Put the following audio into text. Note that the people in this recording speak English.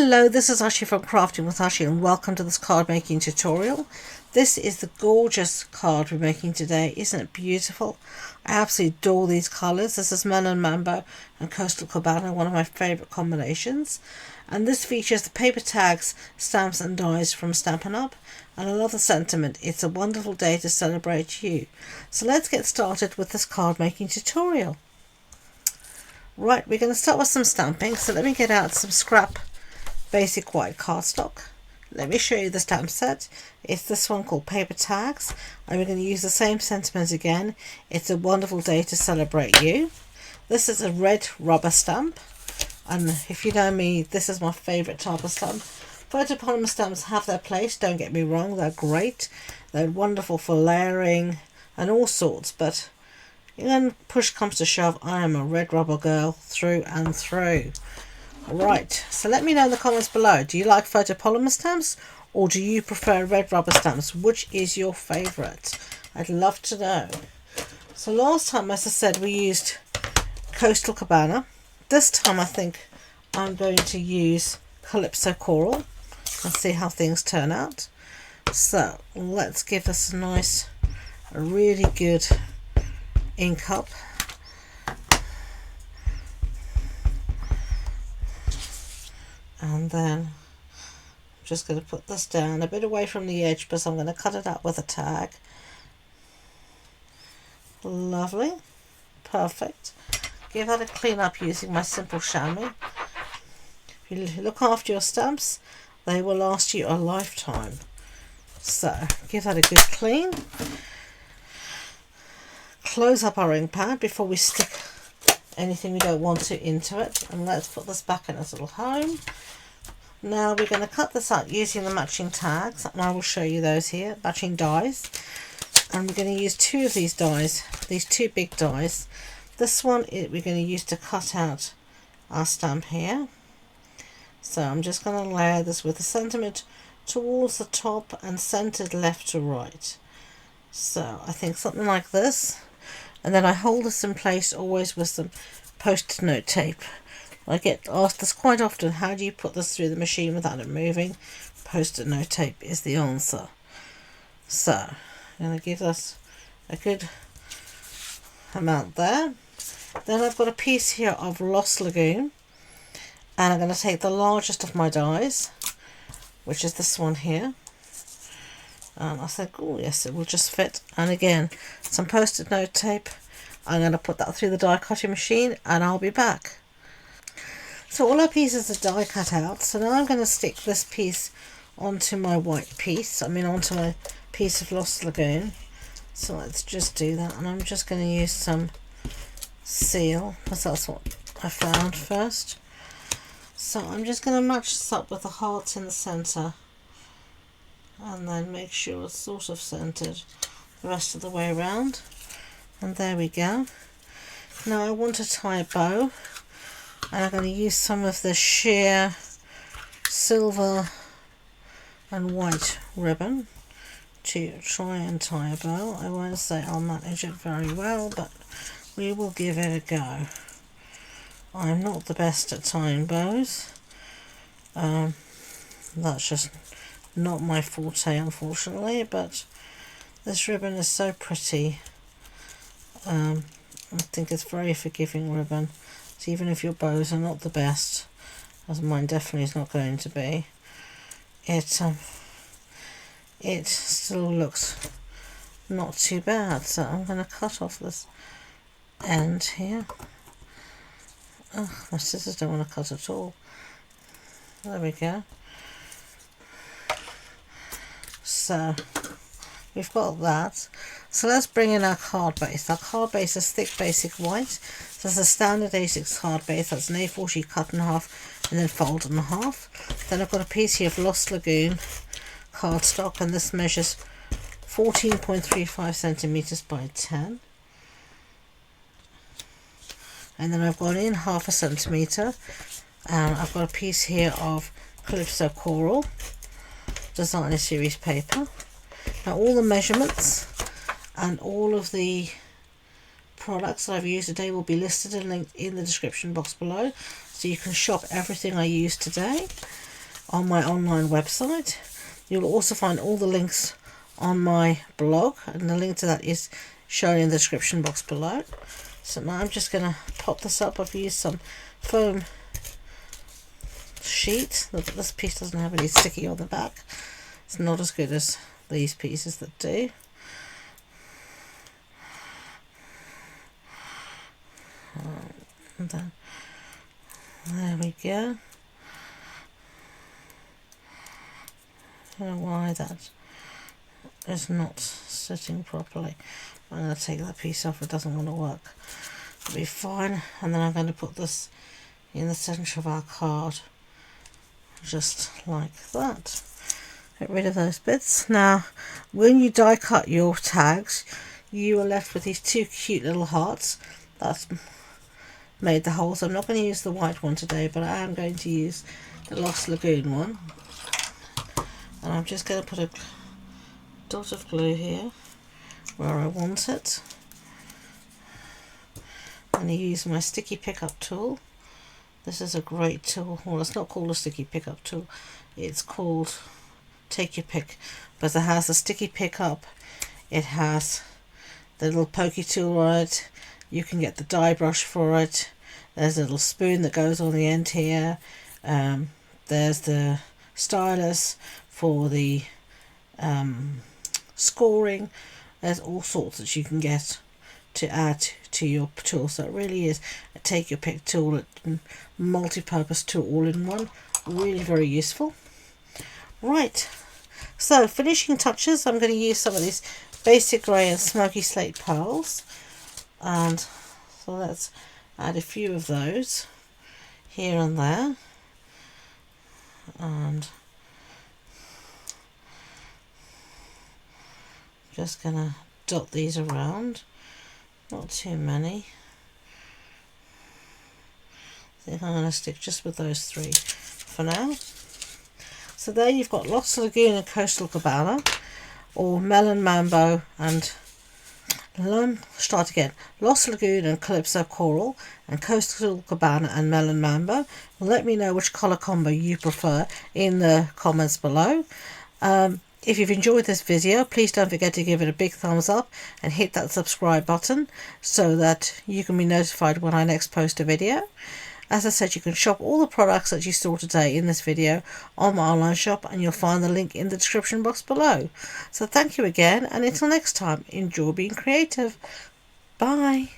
Hello, this is Ashee from Crafting with Ashee and welcome to this card making tutorial. This is the gorgeous card we're making today. Isn't it beautiful? I absolutely adore these colours. This is Melon Mambo and Coastal Cabana, one of my favourite combinations. And this features the paper tags, stamps and dies from Stampin Up. And I love the sentiment. It's a wonderful day to celebrate you. So let's get started with this card making tutorial. Right, we're going to start with some stamping. So let me get out some scrap basic white cardstock. Let me show you the stamp set. It's this one called Paper Tags, and we're going to use the same sentiment again. It's a wonderful day to celebrate you. This is a red rubber stamp, and if you know me, this is my favourite type of stamp. Photopolymer stamps have their place, don't get me wrong, they're great. They're wonderful for layering and all sorts, but when push comes to shove, I am a red rubber girl through and through. Right, so let me know in the comments below. Do you like photopolymer stamps or do you prefer red rubber stamps? Which is your favourite? I'd love to know. So last time, as I said, we used Coastal Cabana. This time I think I'm going to use Calypso Coral and see how things turn out. So let's give this a really good ink up. And then I'm just going to put this down a bit away from the edge, because I'm going to cut it out with a tag. Lovely. Perfect. Give that a clean up using my simple chamois. If you look after your stamps, they will last you a lifetime. So give that a good clean. Close up our ink pad before we stick anything we don't want to into it, and let's put this back in its little home. Now we're going to cut this out using the matching tags, and I will show you those here, matching dies. And we're going to use two of these dies, these two big dies. This one we're going to use to cut out our stamp here. So I'm just going to layer this with a sentiment towards the top and centered left to right. So I think something like this. And then I hold this in place always with some post-it note tape. I get asked this quite often, how do you put this through the machine without it moving? Post-it note tape is the answer. So I'm going to give this a good amount there. Then I've got a piece here of Lost Lagoon, and I'm going to take the largest of my dies, which is this one here. And I think, oh yes, it will just fit. And again, some post-it note tape. I'm going to put that through the die cutting machine and I'll be back. So all our pieces are die cut out. So now I'm going to stick this piece onto my white piece. Onto my piece of Lost Lagoon. So let's just do that. And I'm just going to use some seal, because that's what I found first. So I'm just going to match this up with the hearts in the centre. And then make sure it's sort of centered the rest of the way around. And there we go. Now I want to tie a bow, and I'm going to use some of the sheer silver and white ribbon to try and tie a bow. I won't say I'll manage it very well, but we will give it a go. I'm not the best at tying bows. That's just not my forte, unfortunately, but this ribbon is so pretty. I think it's very forgiving ribbon. So even if your bows are not the best, as mine definitely is not going to be, it still looks not too bad. So I'm going to cut off this end here. Oh, my scissors don't want to cut at all. There we go. So we've got that. So let's bring in our card base. Our card base is thick basic white. So it's a standard A6 card base. That's an A4 sheet cut in half and then folded in half. Then I've got a piece here of Lost Lagoon cardstock, and this measures 14.35 centimeters by 10. And then I've gone in half a centimeter, and I've got a piece here of Calypso Coral Designer Series paper. Now all the measurements and all of the products that I've used today will be listed and linked in the description box below, so you can shop everything I used today. on my online website. You'll also find all the links on my blog, and the link to that is shown in the description box below. So now I'm just going to pop this up. I've used some foam sheet. Look, this piece doesn't have any sticky on the back. It's not as good as these pieces that do. And then there we go. I don't know why that is not sitting properly. I'm going to take that piece off. It doesn't want to work. It'll be fine. And then I'm going to put this in the centre of our card, just like that. Get rid of those bits. Now, when you die cut your tags, you are left with these two cute little hearts. That's made the holes. I'm not going to use the white one today, but I am going to use the Lost Lagoon one. And I'm just going to put a dot of glue here where I want it. I'm going to use my sticky pickup tool. This is a great tool. Well, it's not called a sticky pickup tool. It's called Take Your Pick. But it has a sticky pickup. It has the little pokey tool on it. You can get the die brush for it. There's a little spoon that goes on the end here. There's the stylus for the scoring. There's all sorts that you can get to add to your tool. So it really is a take your pick tool, a multi-purpose tool all in one. Really very useful. Right, so finishing touches, I'm going to use some of these basic grey and smoky slate pearls, and so let's add a few of those here and there, and just gonna dot these around, not too many. I think I'm going to stick just with those three for now. So there you've got Lost Lagoon and Coastal Cabana, or Melon Mambo and Lost Lagoon and Calypso Coral, and Coastal Cabana and Melon Mambo. Let me know which colour combo you prefer in the comments below. If you've enjoyed this video, please don't forget to give it a big thumbs up and hit that subscribe button so that you can be notified when I next post a video. As I said, you can shop all the products that you saw today in this video on my online shop, and you'll find the link in the description box below. So thank you again, and until next time, enjoy being creative. Bye.